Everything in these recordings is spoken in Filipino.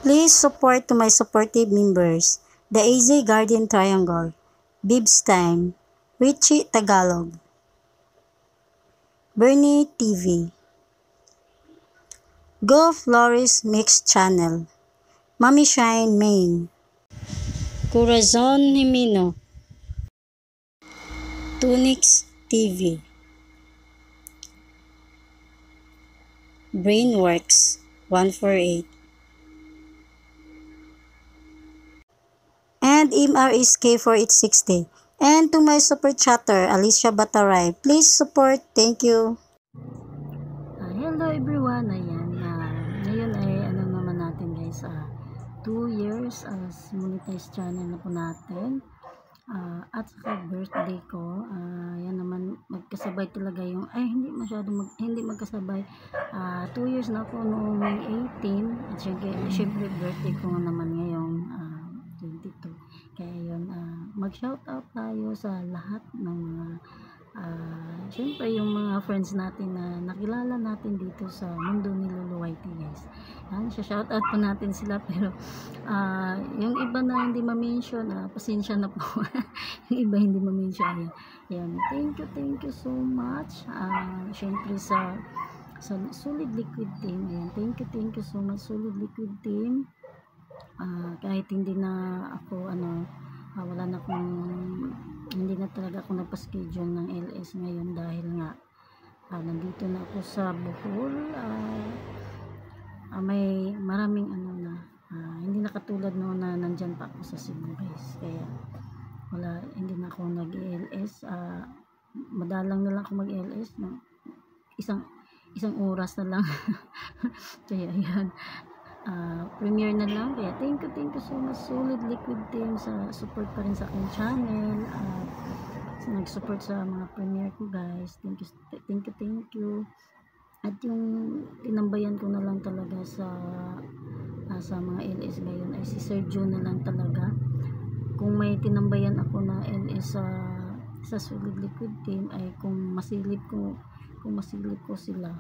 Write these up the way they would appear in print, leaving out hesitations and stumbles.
Please support to my supportive members, the AZ Guardian Triangle, Bibs Time, Richie Tagalog, Bernie TV, Go Flores Mix Channel, Mami Shine Main, Corazon Himino, Tunix TV, Brainworks 148, and MRSK 4860. And to my super chatter, Alicia Bataray, please support. Thank you. Hello everyone, ayan, ngayon ay ano naman natin guys, 2 years as monetized channel na po natin, at saka birthday ko, yan naman magkasabay talaga yung, hindi magkasabay, 2 years na ako noong May 18, at syempre birthday ko naman ngayon, 22, kaya yun, mag shout out tayo sa lahat ng mga syempre yung mga friends natin na nakilala natin dito sa mundo ni Lolo Whitey guys. Yan, shoutout po natin sila, pero yung iba na hindi ma-mention, pasensya na po. Yung iba hindi ma-mention, yan. Thank you so much. Syempre sa Solid Liquid Team, ayan. Thank you so much Solid Liquid Team. Kahit hindi na ako wala na akong, hindi na talaga ako nagpa-schedule ng LS ngayon dahil nga nandito na ako sa Bohol. May maraming hindi na katulad noon na nandyan pa ako sa Cebu guys, kaya hindi na ako nag-LS. Madalang na lang ako mag-LS no? isang oras na lang. Kaya yan, premiere na lang. Kaya thank you so much Solid Liquid Team sa support pa rin sa aking channel, nag-support sa mga premiere ko guys. Thank you. At yung tinambayan ko na lang talaga sa mga LS ngayon ay si Sir Joe na lang talaga. Kung may tinambayan ako na LS sa Solid Liquid Team ay kung masilip ko sila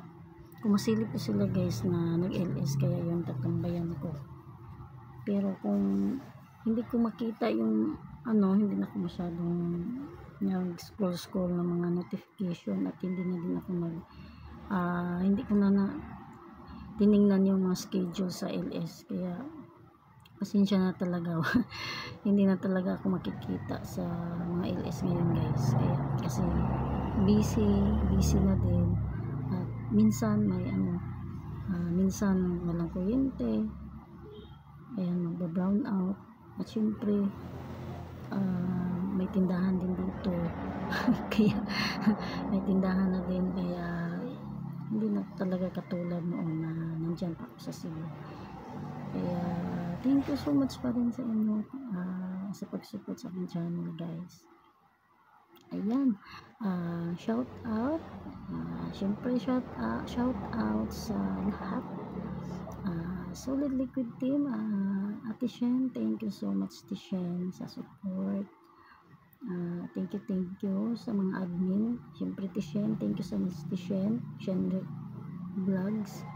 guys na nag-LS, kaya yung tatambayan ko. Pero kung hindi ko makita yung hindi na ako masyadong nag-scroll ng mga notification, at hindi na din ako hindi ko na tiningnan yung mga schedule sa LS, kaya pasensya na talaga. Hindi na talaga ako makikita sa mga LS ngayon guys, kaya kasi busy na din. At minsan may minsan walang kuryente, ayan, magba-brown out. At syempre may tindahan din dito. Kaya may tindahan na din, kaya hindi na talaga katulad noon na nandyan pa ako sa Cebu. Kaya thank you so much pa rin sa inyo sa pag-support sa aking channel guys. Ayan, shout out, syempre shout out sa lahat, Solid Liquid Team, Ate Shen, thank you so much Ate Shen sa support. Thank you sa mga admin, syempre Ate Shen, thank you so much Ate Shen Vlogs.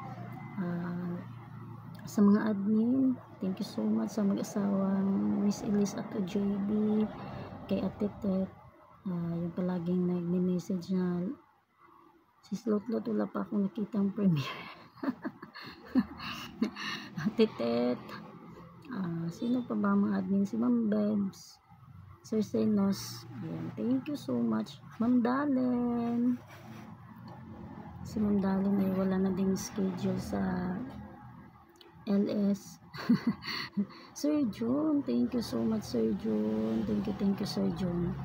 Sa mga admin, thank you so much sa mag-asawang Miss Elise at JB, kay Ate Tet, yung palaging nagme-message na si Slotlot, wala pa akong nakitang premiere. Ate Tet, sino pa ba mga admin, si Ma'am Bebs, Sir Senos, ayan, thank you so much. Ma'am Dalen, si Ma'am Dalen ay wala na ding schedule sa LS. Sir June, thank you so much Sir June, thank you Sir June.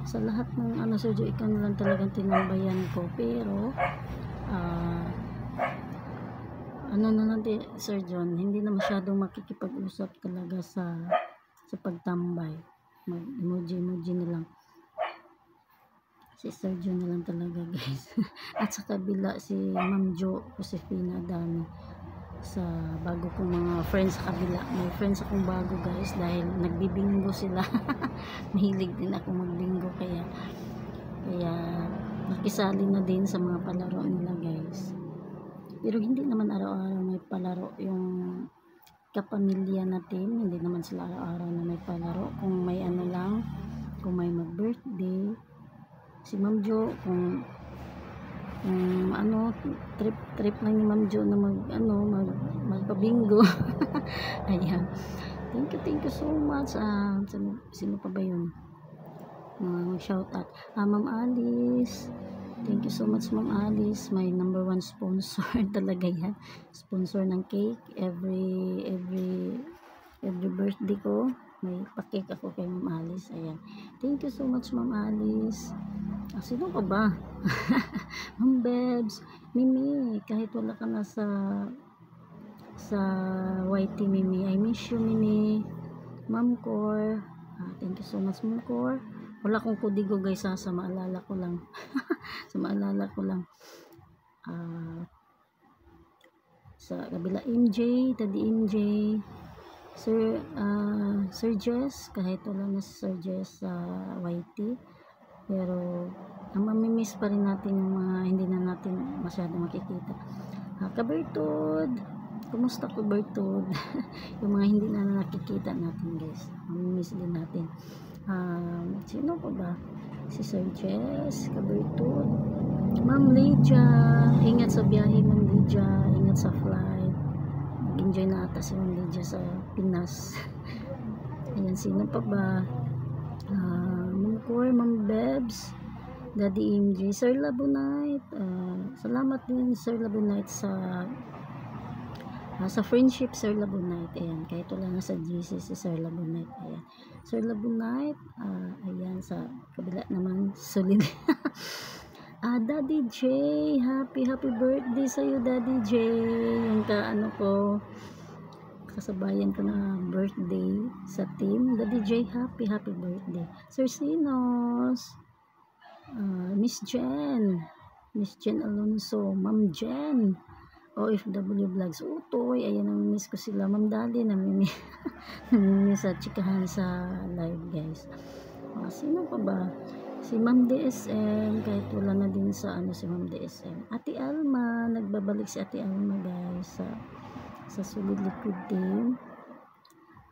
Sa lahat ng Sir June, ikaw na lang talagang tinambayan ko, pero Sir John, hindi na masyadong makikipag-usap talaga sa pagtambay. Mag-emoji na lang. Si Sir John na lang talaga guys. At sa kabila si Ma'am Jo Josefina Dami, sa bago kong mga friends sa kabila. May friends akong bago guys, dahil nagbibingo sila. Mahilig din ako magbingo, kaya nakisali na din sa mga palaro nila guys. Pero hindi naman araw-araw may palaro yung kapamilya natin. Hindi naman sila araw-araw na may palaro. Kung may ano lang, kung may mag-birthday, si Ma'am Jo, kung ano, trip lang ni Ma'am Jo na magpabingo. Ayan. Thank you so much. Sino pa ba yun? Shout out. Ma'am Alice. Thank you so much, Ma'am Alice. My number 1 sponsor talaga yan. Sponsor ng cake. Every birthday ko, may pa-cake ako kay Ma'am Alice. Ayan. Thank you so much, Ma'am Alice. Sino pa ba? Ma'am Bebs. Mimi, kahit wala ka na sa YT, Mimi. I miss you, Mimi. Ma'am Cor. Thank you so much, Ma'am Cor. Wala akong kudigo guys, sa maalala ko lang. Sa maalala ko lang. Sa kabila, MJ, Daddy MJ, Sir Jess, kahit wala na si Sir Jess sa YT, pero ang mamimiss pa rin natin yung mga hindi na natin masyado makikita. Kabertod, kumusta Kabertod? Yung mga hindi na nakikita natin guys, mamimiss din natin. Sino pa ba? Si Sir Jess, Kabertod, Ma'am Lydia, ingat sa biyahe Ma'am Lydia, ingat sa flight. Nag-enjoy na ata si Ma'am Lydia sa Pinas. Ayan, sino pa ba? Ma'am Cor, Ma'am Bebs, Daddy MJ, Sir Labonite. Salamat din Sir Labonite sa friendship, Sir Labonite. Ayan, kahit wala na sa GC si Sir Labonite. Ayan, Sir Labonite. Ayan, sa kabila naman, solid. Daddy J, happy birthday sa'yo, Daddy J. Yung kasabayan ko na birthday sa team. Daddy J, happy birthday. Sir Sinos, Miss Jen Alonso, Ma'am Jen, OFW Vlogs, Utoy, ayan, namimiss ko sila. Ma'am Dali, namimiss sa chikahan sa live guys. Sino pa ba? Si Ma'am DSM, kahit wala na din sa si Ma'am DSM. Ate Alma, nagbabalik si Ate Alma guys sa Solid Liquid team.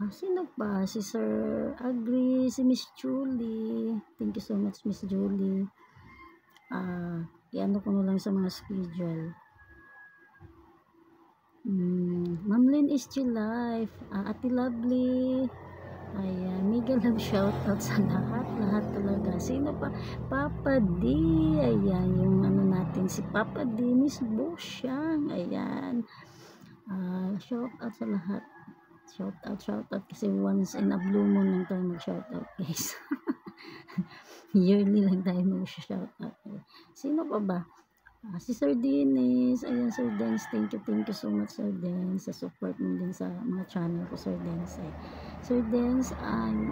Sino pa? Si Sir Agri, si Miss Julie. Thank you so much, Miss Julie. Iano ko na lang sa mga schedule. Ma'am Lynn is still life. Ate Lovely. Ayan, mega love shoutout sa lahat talaga. Sino pa? Papa D. Ayan, yung natin si Papa D, Miss Bosyang. Ayan. Shoutout sa lahat. Shoutout kasi once in a blue moon lang tayo mag-shoutout guys. Yearly lang tayo mag-shoutout. Sino pa ba? Si Sir Dennis. Ayan, Sir Dennis, thank you so much, Sir Dennis, sa support mo din sa mga channel ko, Sir Dennis. Sir Dennis,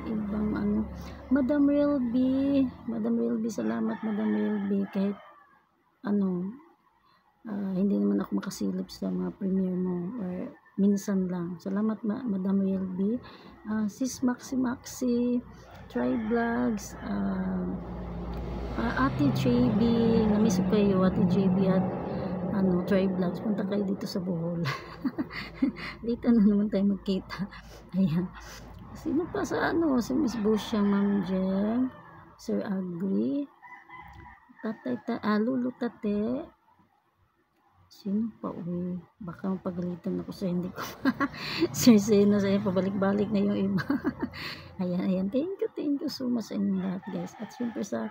ibang Madam Rilby, salamat Madam Rilby, kahit hindi naman ako makasilip sa mga premiere mo or minsan lang. Salamat Madam Rilby. Sis Maxi, Try Vlogs, Ate JB, namiss ko kayo, Ate JB at Try Vlogs, punta kayo dito sa Bohol. Dito na naman tayo magkita. Ayan. Sino pa sa si Miss Busha, Ma'am Jen, Sir Agri, Lulu Tate. Sino pa? Baka mapagalitan ako sa hindi ko. Sir Sena, pabalik-balik na yung iba. Ayan. Thank you so much sa inyong lahat guys. At syempre sa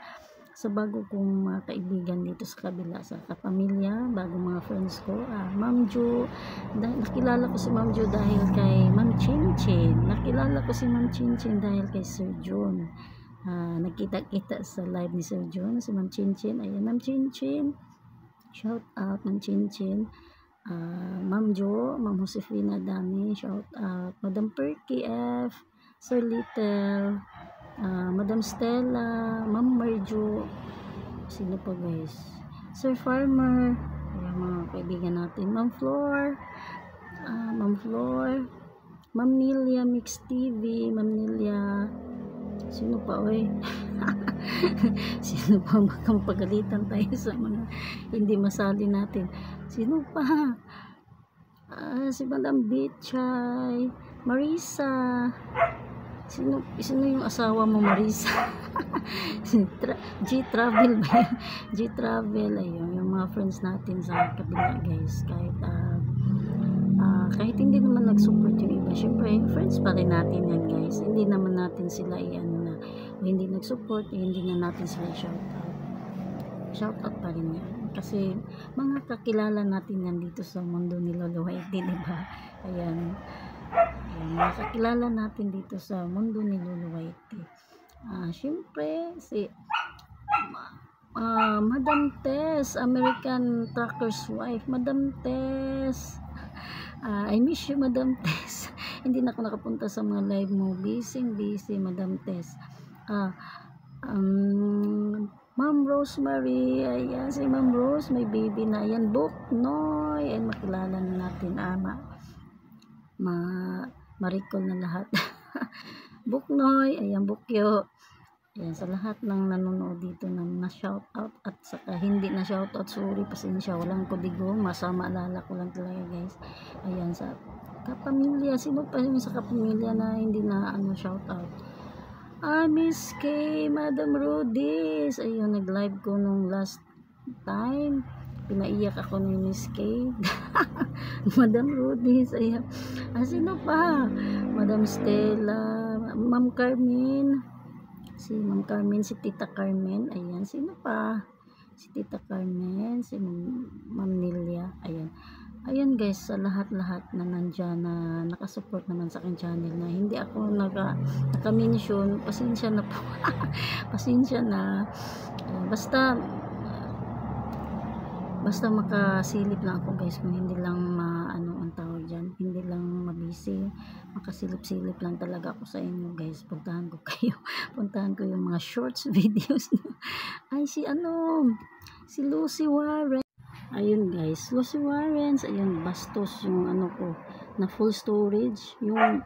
bago kong mga kaibigan dito sa kabila, sa kapamilya, bago mga friends ko, Ma'am Jo, nakilala ko si Ma'am Jo dahil kay Ma'am Chinchin. Nakilala ko si Ma'am Chinchin dahil kay Sir John. Nagkita-kita sa live ni Sir John, si Ma'am Chinchin. Ayan, Ma'am Chinchin. Shout out, Ma'am Chinchin. Ma'am Jo, Ma'am Josefina Dami, shout out. Madam Perky F, Sir Little, Madam Stella, Ma'am Marjo, sino pa guys? Sir Farmer, ayan, mga kaibigan natin. Ma'am Flor, Ma'am Nilia Mix TV, Ma'am Nilia, sino pa sino pa, baka mapagalitan tayo sa mga hindi masali natin. Sino pa? Si Madam Bitchay, Marisa. Sino yung asawa mo, Marisa? G-Travel ba yun? G-Travel, ayun, yung mga friends natin sa kabila, guys. Kahit hindi naman nag-support yung iba, syempre, friends pa rin natin yan, guys. Hindi naman natin sila hindi nag-support, hindi na natin sila shoutout pa rin yan. Kasi, mga kakilala natin yan dito sa mundo ni Lolo Whitey, diba? Ayan, mga kakilala natin dito sa mundo ni Lolo Whitey. Syempre, si Madam Tess, American Trucker's Wife. Madam Tess, I miss you, Madam Tess. Hindi na ako nakapunta sa mga live mo. Busy, Madam Tess. Ma'am Rosemary, ayan, si Ma'am Rose, may baby na. Ayan, Buknoy, ayan, makilala na natin. Maricol na lahat. Buknoy, ayan, Bukyo. Ayan, sa lahat ng nanonood dito na shoutout at saka hindi na shoutout, sorry, pasensya, walang kudigo, masama alala ko lang talaga, guys. Ayan, sa kapamilya, sino pa yung sa kapamilya na hindi na shoutout? Miss K, Madam Rudis, ayun, nag-live ko nung last time, pinaiyak ako ni Miss K. Madam Rudis, ayan. Sino pa? Madam Stella, Ma'am Carmen, si Ma'am Carmen, si Tita Carmen, ayan. Sino pa? Si Tita Carmen, si Ma'am Nilia, ayan. Ayan, guys, sa lahat-lahat na nandyan na nakasupport naman sa akin channel na hindi ako naka-mention, pasensya na po. Pasensya na. Basta makasilip lang ako, guys, kung hindi lang ang tawag dyan, hindi lang mabisi, makasilip-silip lang talaga ako sa inyo, guys. Puntahan ko kayo, puntahan ko yung mga shorts videos. Ay, si Lucy Warren, ayun, guys, Lucy Warren, ayun, bastos yung ko na full storage, yung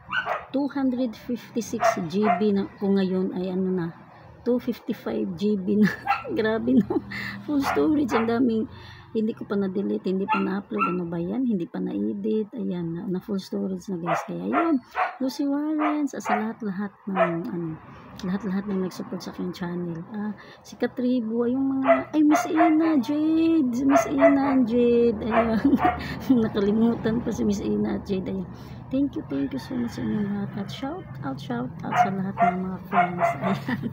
256 GB na ko ngayon ay 255 GB na. Grabe, no, full storage, ang daming, hindi ko pa na-delete, hindi pa na-upload, ano ba yan, hindi pa na-edit, ayan, na full storage na, guys. Kaya yun, Lucy Warren, sa lahat-lahat ng lahat-lahat ng nag-support sa aking channel. Si Katribo, yung mga, ay, Miss Ina and Jade, ayan. Nakalimutan pa si Miss Ina at Jade, ayan. Thank you so much sa inyong lahat. At shout out sa lahat ng mga friends, ayan.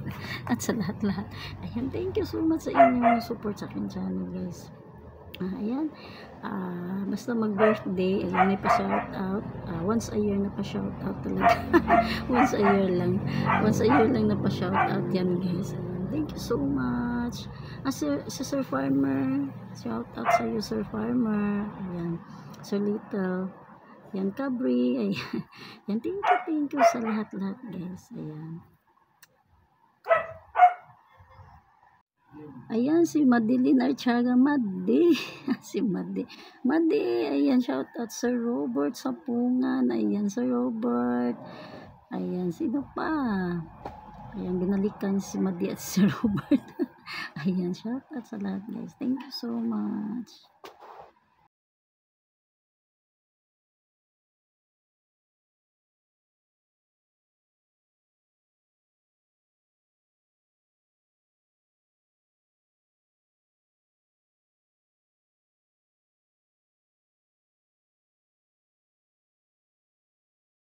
At sa lahat-lahat, ayan, thank you so much sa inyong support sa aking channel, guys. Ayan, basta mag-birthday, ayan, may pa-shout out, once a year na pa-shout out talaga. once a year lang na pa-shout out yan, guys. Ayan, thank you so much. Si Sir Farmer, shout out sa iyo, Sir Farmer. Ayan, Sir Little, ayan, Cabri, ayan. Ayan, thank you sa lahat-lahat, guys. Ayan. Ayan, si Madeline Archaga, si Madi, ayan, shout out Sir Robert Sapungan, ayan, Sir Robert, ayan, sino pa? Ayan, binalikan si Madi at Sir Robert. Ayan, shout out sa lahat, guys. Thank you so much.